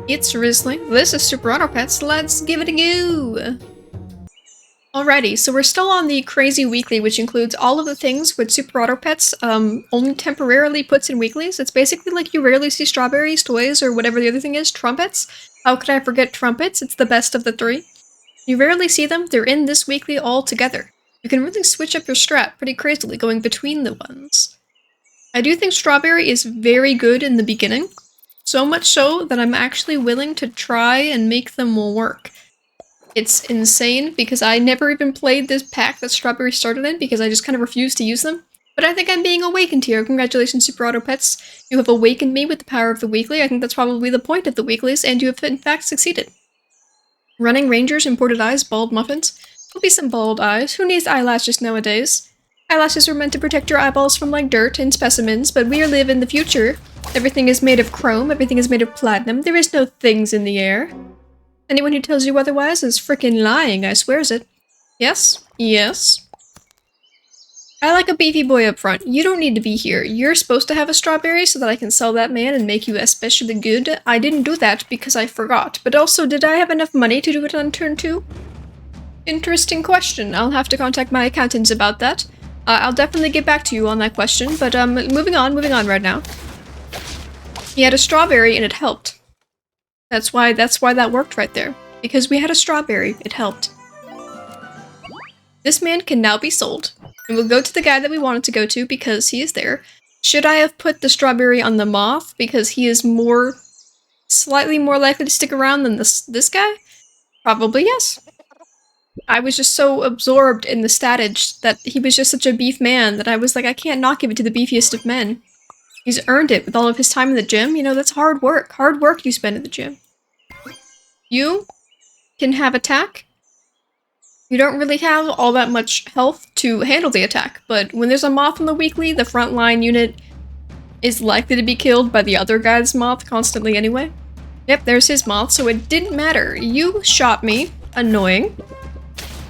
It's Risley. This is Super Auto Pets. Let's give it a go! Alrighty, so we're still on the crazy weekly, which includes all of the things which Super Auto Pets only temporarily puts in weeklies. It's basically like you rarely see strawberries, toys, or whatever the other thing is. Trumpets. How could I forget trumpets? It's the best of the three. You rarely see them. They're in this weekly all together. You can really switch up your strat pretty crazily going between the ones. I do think strawberry is very good in the beginning. So much so that I'm actually willing to try and make them work. It's insane because I never even played this pack that Strawberry started in because I just kind of refused to use them. But I think I'm being awakened here. Congratulations, Super Auto Pets. You have awakened me with the power of the weekly. I think that's probably the point of the weeklies, and you have in fact succeeded. Running Rangers, imported eyes, bald muffins. There'll be some bald eyes. Who needs eyelashes nowadays? Eyelashes were meant to protect your eyeballs from like dirt and specimens, but we live in the future. Everything is made of chrome, everything is made of platinum. There is no things in the air. Anyone who tells you otherwise is frickin' lying, I swears it. Yes? Yes. I like a beefy boy up front. You don't need to be here. You're supposed to have a strawberry so that I can sell that man and make you especially good. I didn't do that because I forgot. But also, did I have enough money to do it on turn 2? Interesting question. I'll have to contact my accountants about that. I'll definitely get back to you on that question, but moving on right now. He had a strawberry and it helped. That's why that worked right there. Because we had a strawberry, it helped. This man can now be sold. And we'll go to the guy that we wanted to go to because he is there. Should I have put the strawberry on the moth because he is slightly more likely to stick around than this guy? Probably yes. I was just so absorbed in the statage that he was just such a beef man that I was like, I can't not give it to the beefiest of men. He's earned it with all of his time in the gym. You know, that's hard work. Hard work you spend in the gym. You can have attack. You don't really have all that much health to handle the attack, but when there's a moth in the weekly, the frontline unit is likely to be killed by the other guy's moth constantly anyway. Yep, there's his moth, so it didn't matter. You shot me. Annoying.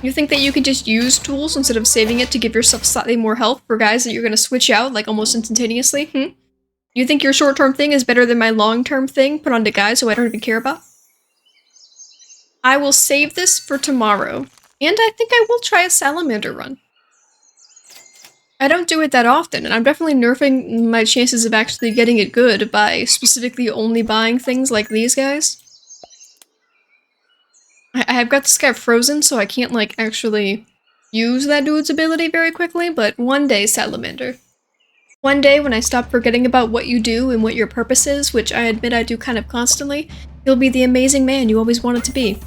You think that you could just use tools instead of saving it to give yourself slightly more health for guys that you're gonna switch out, like, almost instantaneously? You think your short-term thing is better than my long-term thing put onto guys who I don't even care about? I will save this for tomorrow, and I think I will try a salamander run. I don't do it that often, and I'm definitely nerfing my chances of actually getting it good by specifically only buying things like these guys. I have got this guy frozen, so I can't, like, actually use that dude's ability very quickly, but one day, Salamander. One day, when I stop forgetting about what you do and what your purpose is, which I admit I do kind of constantly, you'll be the amazing man you always wanted to be.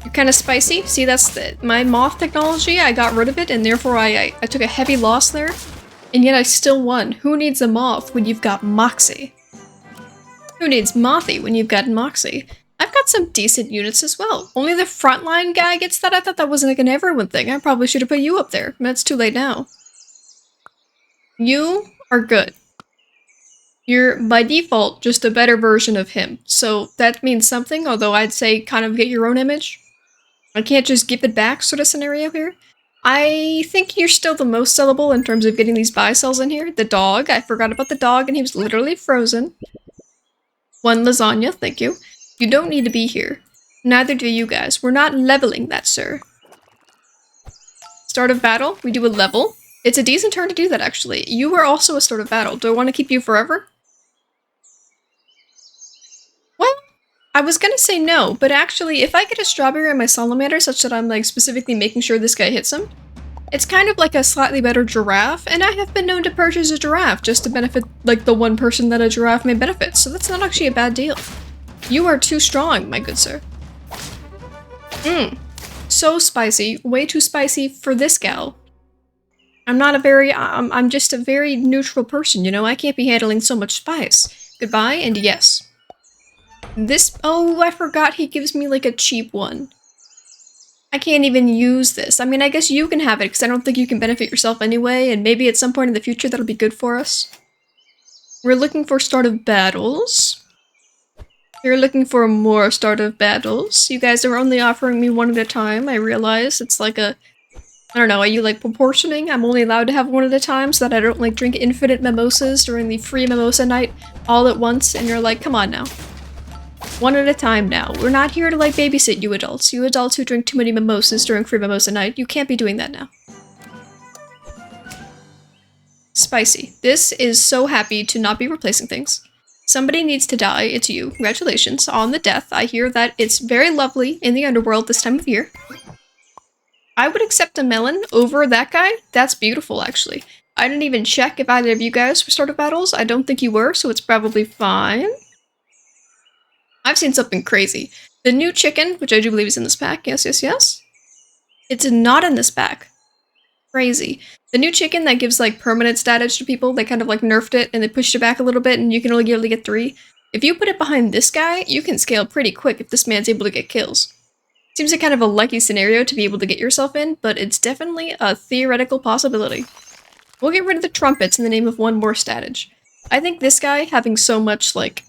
You're kind of spicy. See, that's my moth technology. I got rid of it, and therefore I took a heavy loss there. And yet I still won. Who needs a moth when you've got Moxie? Who needs Mothy when you've got Moxie? I've got some decent units as well. Only the frontline guy gets that? I thought that wasn't like an everyone thing. I probably should have put you up there. But it's too late now. You are good. You're, by default, just a better version of him. So that means something, although I'd say kind of get your own image. I can't just give it back sort of scenario here. I think you're still the most sellable in terms of getting these buy sells in here. The dog, I forgot about the dog and he was literally frozen. One lasagna, thank you. You don't need to be here. Neither do you guys. We're not leveling that, sir. Start of battle, we do a level. It's a decent turn to do that, actually. You are also a start of battle. Do I want to keep you forever? Well, I was gonna say no, but actually, if I get a strawberry on my salamander such that I'm, like, specifically making sure this guy hits him, it's kind of like a slightly better giraffe, and I have been known to purchase a giraffe just to benefit, like, the one person that a giraffe may benefit, so that's not actually a bad deal. You are too strong, my good sir. So spicy. Way too spicy for this gal. I'm just a very neutral person, you know? I can't be handling so much spice. Goodbye, and yes. Oh, I forgot he gives me, like, a cheap one. I can't even use this. I mean, I guess you can have it, because I don't think you can benefit yourself anyway, and maybe at some point in the future that'll be good for us. We're looking for start of battles. You're looking for more start of battles. You guys are only offering me one at a time, I realize. It's like a... I don't know, are you, like, proportioning? I'm only allowed to have one at a time so that I don't, like, drink infinite mimosas during the free mimosa night all at once, and you're like, come on now. One at a time now. We're not here to like babysit you adults. You adults who drink too many mimosas during free mimosa night, you can't be doing that now. Spicy. This is so happy to not be replacing things. Somebody needs to die. It's you. Congratulations on the death. I hear that it's very lovely in the underworld this time of year. I would accept a melon over that guy. That's beautiful, actually. I didn't even check if either of you guys were starter battles. I don't think you were, so it's probably fine. I've seen something crazy. The new chicken, which I do believe is in this pack. Yes, yes, yes. It's not in this pack. Crazy. The new chicken that gives like permanent status to people, they kind of like nerfed it and they pushed it back a little bit and you can only get 3. If you put it behind this guy, you can scale pretty quick if this man's able to get kills. Seems like kind of a lucky scenario to be able to get yourself in, but it's definitely a theoretical possibility. We'll get rid of the trumpets in the name of one more status. I think this guy having so much like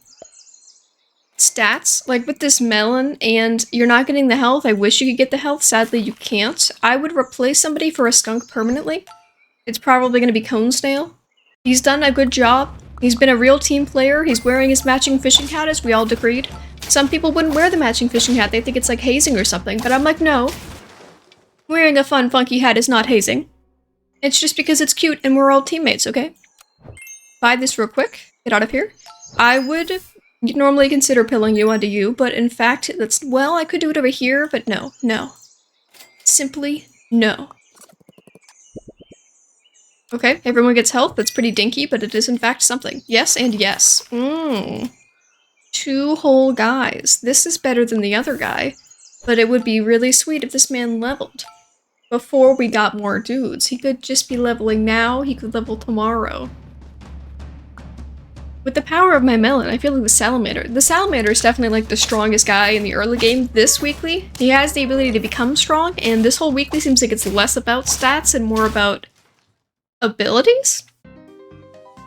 stats, like with this melon, and you're not getting the health. I wish you could get the health. Sadly, you can't. I would replace somebody for a skunk permanently. It's probably going to be Cone Snail. He's done a good job. He's been a real team player. He's wearing his matching fishing hat, as we all agreed. Some people wouldn't wear the matching fishing hat. They think it's like hazing or something, but I'm like, no. Wearing a fun, funky hat is not hazing. It's just because it's cute and we're all teammates, okay? Buy this real quick. Get out of here. I would normally consider pilling you onto you, but in fact, that's, well, I could do it over here, but no, no. Simply no. Okay, everyone gets health. That's pretty dinky, but it is in fact something. Yes and yes. 2 whole guys. This is better than the other guy, but it would be really sweet if this man leveled before we got more dudes. He could just be leveling now. He could level tomorrow. With the power of my melon, I feel like the salamander is definitely like the strongest guy in the early game this weekly. He has the ability to become strong, and this whole weekly seems like it's less about stats and more about abilities?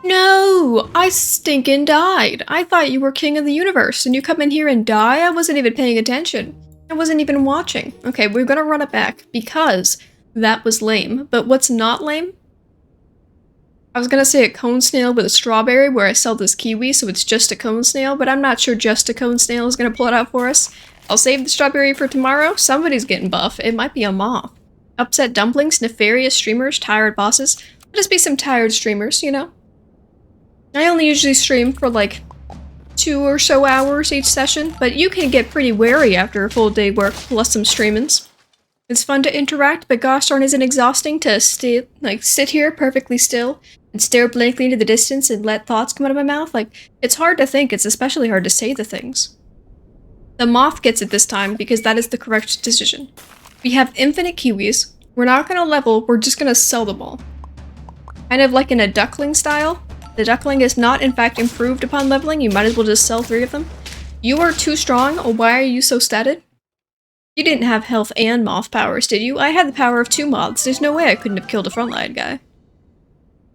No! I stinking died! I thought you were king of the universe, and you come in here and die? I wasn't even paying attention. I wasn't even watching. Okay, we're gonna run it back, because that was lame. But what's not lame? I was gonna say a cone snail with a strawberry where I sell this kiwi, so it's just a cone snail, but I'm not sure just a cone snail is gonna pull it out for us. I'll save the strawberry for tomorrow. Somebody's getting buff. It might be a moth. Upset dumplings, nefarious streamers, tired bosses. Let us be some tired streamers, you know? I only usually stream for like 2 or so hours each session, but you can get pretty wary after a full day work plus some streamings. It's fun to interact, but gosh darn isn't exhausting to sit here perfectly still and stare blankly into the distance and let thoughts come out of my mouth. Like, it's hard to think, it's especially hard to say the things. The moth gets it this time because that is the correct decision. We have infinite kiwis. We're not gonna level, we're just gonna sell them all. Kind of like in a duckling style. The duckling is not in fact improved upon leveling, you might as well just sell 3 of them. You are too strong, or why are you so statted? You didn't have health and moth powers, did you? I had the power of 2 moths, there's no way I couldn't have killed a frontline guy.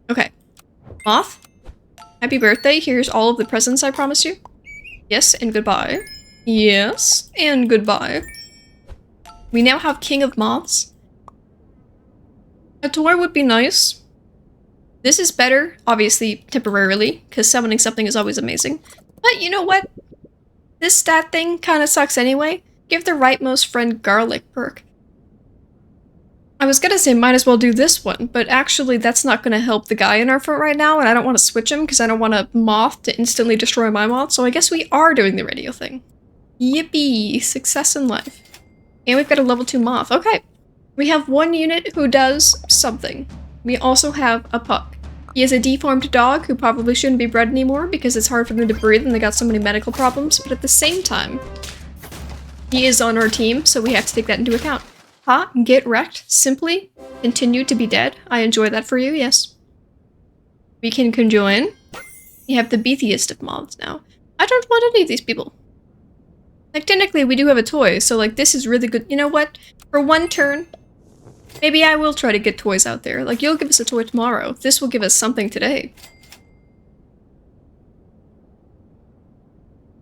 Okay. Moth? Happy birthday, here's all of the presents I promised you. Yes, and goodbye. Yes, and goodbye. We now have King of Moths. A toy would be nice. This is better, obviously, temporarily, because summoning something is always amazing. But you know what? This stat thing kinda sucks anyway. Give the rightmost friend garlic perk. I was gonna say might as well do this one, but actually that's not gonna help the guy in our front right now, and I don't want to switch him because I don't want a moth to instantly destroy my moth, so I guess we are doing the radio thing. Yippee! Success in life. And we've got a level 2 moth. Okay. We have 1 unit who does something. We also have a pup. He is a deformed dog who probably shouldn't be bred anymore because it's hard for them to breathe and they got so many medical problems, but at the same time, he is on our team, so we have to take that into account. Ha, get wrecked. Simply continue to be dead. I enjoy that for you, yes. We can conjoin. We have the beefiest of moths now. I don't want any of these people. Like, technically, we do have a toy, so, like, this is really good. You know what? For 1 turn, maybe I will try to get toys out there. Like, you'll give us a toy tomorrow. This will give us something today.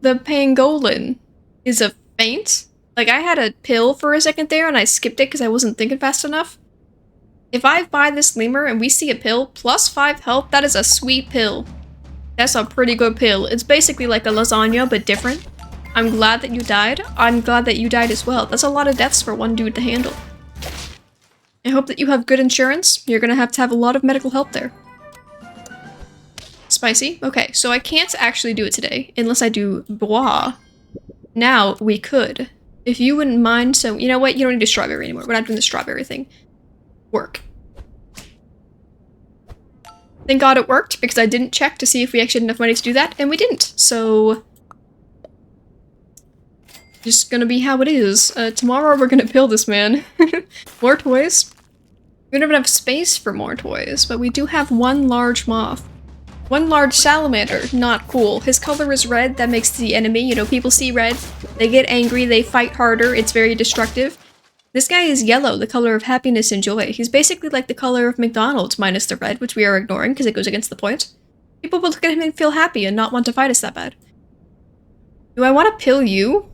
The pangolin is a feint. Like, I had a pill for a second there, and I skipped it because I wasn't thinking fast enough. If I buy this lemur and we see a pill, plus 5 health, that is a sweet pill. That's a pretty good pill. It's basically like a lasagna, but different. I'm glad that you died. I'm glad that you died as well. That's a lot of deaths for one dude to handle. I hope that you have good insurance. You're gonna have to have a lot of medical help there. Spicy? Okay, so I can't actually do it today, unless I do bois. Now, we could. If you wouldn't mind, so you know what? You don't need a strawberry anymore. We're not doing the strawberry thing. Work. Thank God it worked, because I didn't check to see if we actually had enough money to do that, and we didn't, so... Just gonna be how it is. Tomorrow we're gonna kill this man. More toys. We don't have enough space for more toys, but we do have one large moth. One large salamander. Not cool. His color is red, that makes the enemy. You know, people see red, they get angry, they fight harder, it's very destructive. This guy is yellow, the color of happiness and joy. He's basically like the color of McDonald's minus the red, which we are ignoring because it goes against the point. People will look at him and feel happy and not want to fight us that bad. Do I want to pill you?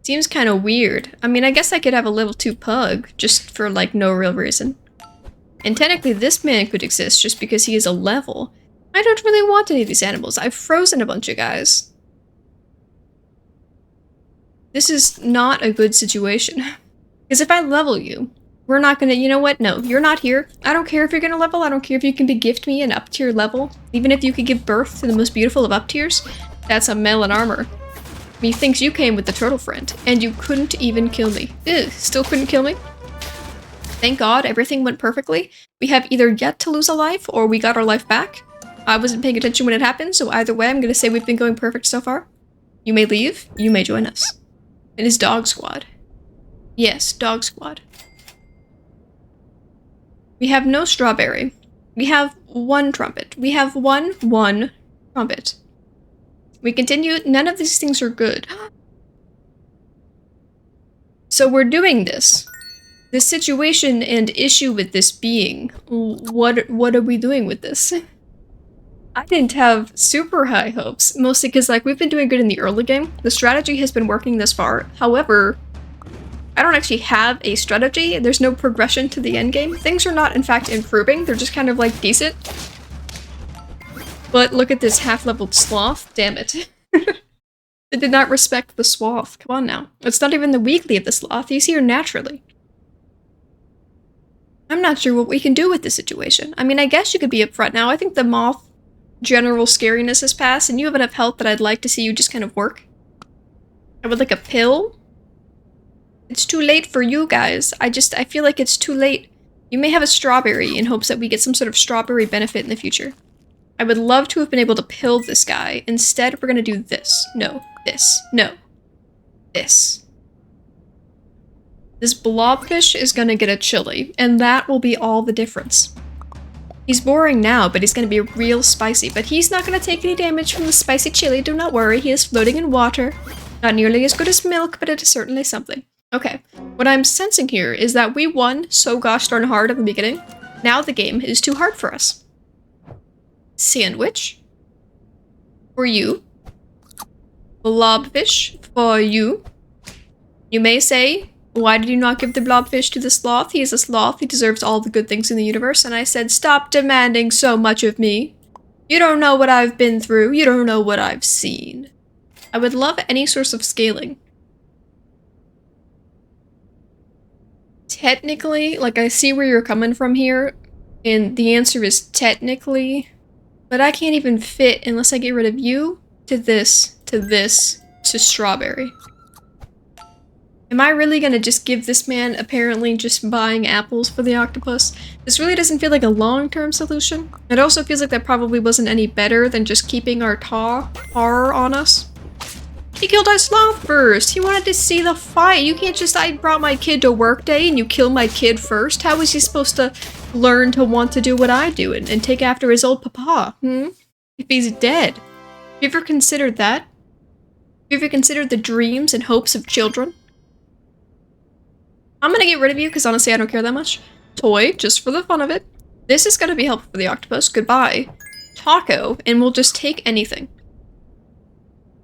Seems kind of weird. I mean, I guess I could have a level 2 pug, just for, like, no real reason. And technically, this man could exist just because he is a level. I don't really want any of these animals. I've frozen a bunch of guys. This is not a good situation. Because if I level you, we're not gonna- you know what? No, you're not here. I don't care if you're gonna level. I don't care if you can gift me an up-tier level. Even if you could give birth to the most beautiful of up-tiers, that's a male in armor. Methinks you came with the turtle friend, and you couldn't even kill me. Ugh, still couldn't kill me? Thank God, everything went perfectly. We have either yet to lose a life, or we got our life back. I wasn't paying attention when it happened, so either way, I'm gonna say we've been going perfect so far. You may leave, you may join us. It is Dog Squad. Yes, Dog Squad. We have no strawberry. We have one trumpet. We have one trumpet. We continue. None of these things are good. So we're doing this. This situation and issue with this being. What are we doing with this? I didn't have super high hopes, mostly because like we've been doing good in the early game. The strategy has been working this far. However, I don't actually have a strategy. There's no progression to the end game. Things are not in fact improving. They're just kind of like decent. But look at this half-leveled sloth. Damn it. It did not respect the sloth. Come on now. It's not even the weekly of the sloth. He's here naturally. I'm not sure what we can do with this situation. I mean, I guess you could be upfront now. I think the moth general scariness has passed, and you have enough health that I'd like to see you just kind of work. I would like a pill. It's too late for you guys. I feel like it's too late. You may have a strawberry in hopes that we get some sort of strawberry benefit in the future. I would love to have been able to pill this guy. Instead, we're gonna do this. No. This. No. This. This blobfish is gonna get a chili, and that will be all the difference. He's boring now, but he's gonna be real spicy. But he's not gonna take any damage from the spicy chili, do not worry. He is floating in water. Not nearly as good as milk, but it is certainly something. Okay, what I'm sensing here is that we won so gosh darn hard at the beginning. Now the game is too hard for us. Sandwich. For you. Blobfish. For you. You may say, why did you not give the blobfish to the sloth? He is a sloth. He deserves all the good things in the universe. And I said, stop demanding so much of me. You don't know what I've been through. You don't know what I've seen. I would love any source of scaling. Technically, like I see where you're coming from here. And the answer is technically. But I can't even fit unless I get rid of you to this, to strawberry. Am I really gonna just give this man apparently just buying apples for the octopus? This really doesn't feel like a long-term solution. It also feels like that probably wasn't any better than just keeping our tar on us. He killed our sloth first. He wanted to see the fight. You can't just, I brought my kid to work day and you kill my kid first. How is he supposed to learn to want to do what I do and take after his old papa, if he's dead? Have you ever considered that? Have you ever considered the dreams and hopes of children? I'm gonna get rid of you because honestly I don't care that much. Toy, just for the fun of it. This is gonna be helpful for the octopus. Goodbye. Taco, and we'll just take anything.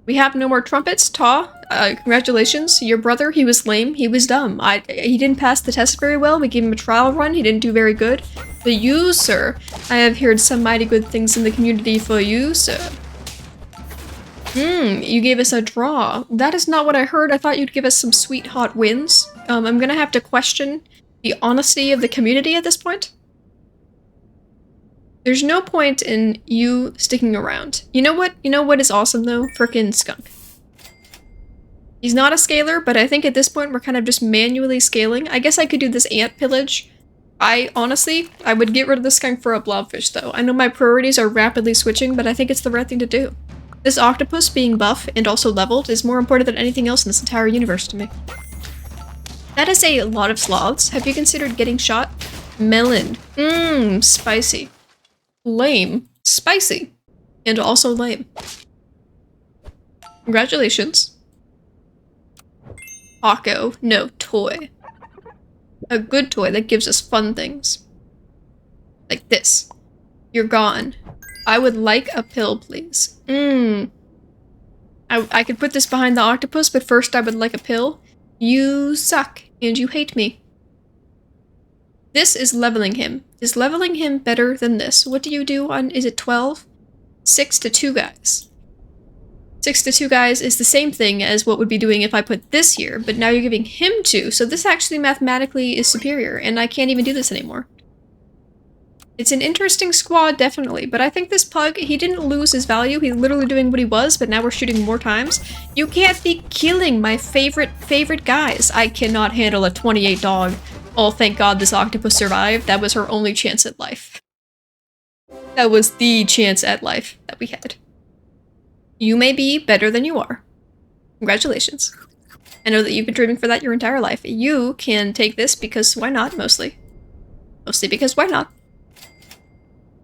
We have no more trumpets. Congratulations. Your brother, he was lame. He was dumb. He didn't pass the test very well. We gave him a trial run. He didn't do very good. But you, sir, I have heard some mighty good things in the community for you, sir. You gave us a draw. That is not what I heard. I thought you'd give us some sweet hot wins. I'm gonna have to question the honesty of the community at this point. There's no point in you sticking around. You know what? You know what is awesome though? Frickin' Skunk. He's not a scaler, but I think at this point we're kind of just manually scaling. I guess I could do this ant pillage. I would get rid of the skunk for a blobfish though. I know my priorities are rapidly switching, but I think it's the right thing to do. This octopus being buff and also leveled is more important than anything else in this entire universe to me. That is a lot of sloths. Have you considered getting shot? Melon. Spicy. Lame. Spicy. And also lame. Congratulations. Taco. No, toy. A good toy that gives us fun things. Like this. You're gone. I would like a pill, please. I could put this behind the octopus, but first I would like a pill. You suck, and you hate me. This is leveling him. Is leveling him better than this? What do you do on, is it 12? 6 to 2 guys. 6 to 2 guys is the same thing as what would be doing if I put this here, but now you're giving him 2, so this actually mathematically is superior, and I can't even do this anymore. It's an interesting squad, definitely, but I think this pug, he didn't lose his value, he's literally doing what he was, but now we're shooting more times. You can't be killing my favorite guys. I cannot handle a 28 dog. Oh, thank God this octopus survived. That was her only chance at life. That was the chance at life that we had. You may be better than you are. Congratulations. I know that you've been dreaming for that your entire life. You can take this because why not, mostly. Mostly because why not?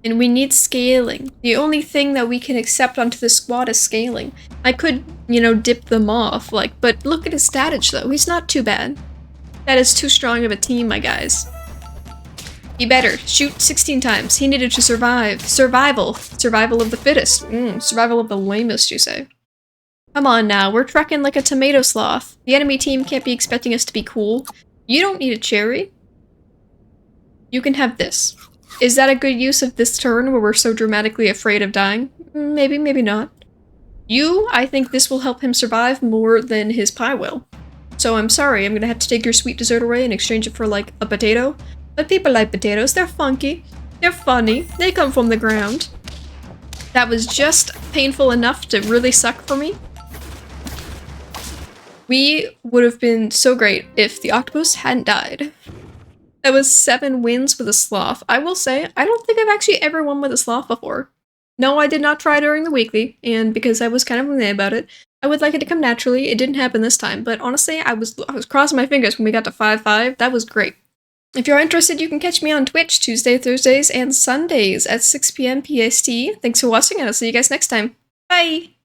And we need scaling. The only thing that we can accept onto the squad is scaling. I could, you know, dip them off, like, but look at his status though. He's not too bad. That is too strong of a team, my guys. He better. Shoot 16 times. He needed to survive. Survival. Survival of the fittest. Survival of the lamest, you say. Come on now, we're trekking like a tomato sloth. The enemy team can't be expecting us to be cool. You don't need a cherry. You can have this. Is that a good use of this turn where we're so dramatically afraid of dying? Maybe, maybe not. I think this will help him survive more than his pie will. So I'm sorry, I'm gonna have to take your sweet dessert away and exchange it for, like, a potato. But people like potatoes, they're funky, they're funny, they come from the ground. That was just painful enough to really suck for me. We would have been so great if the octopus hadn't died. That was 7 wins with a sloth. I will say, I don't think I've actually ever won with a sloth before. No, I did not try during the weekly, and because I was kind of meh about it, I would like it to come naturally. It didn't happen this time, but honestly, I was crossing my fingers when we got to 5-5. That was great. If you're interested, you can catch me on Twitch Tuesday, Thursdays, and Sundays at 6 p.m. PST. Thanks for watching, and I'll see you guys next time. Bye!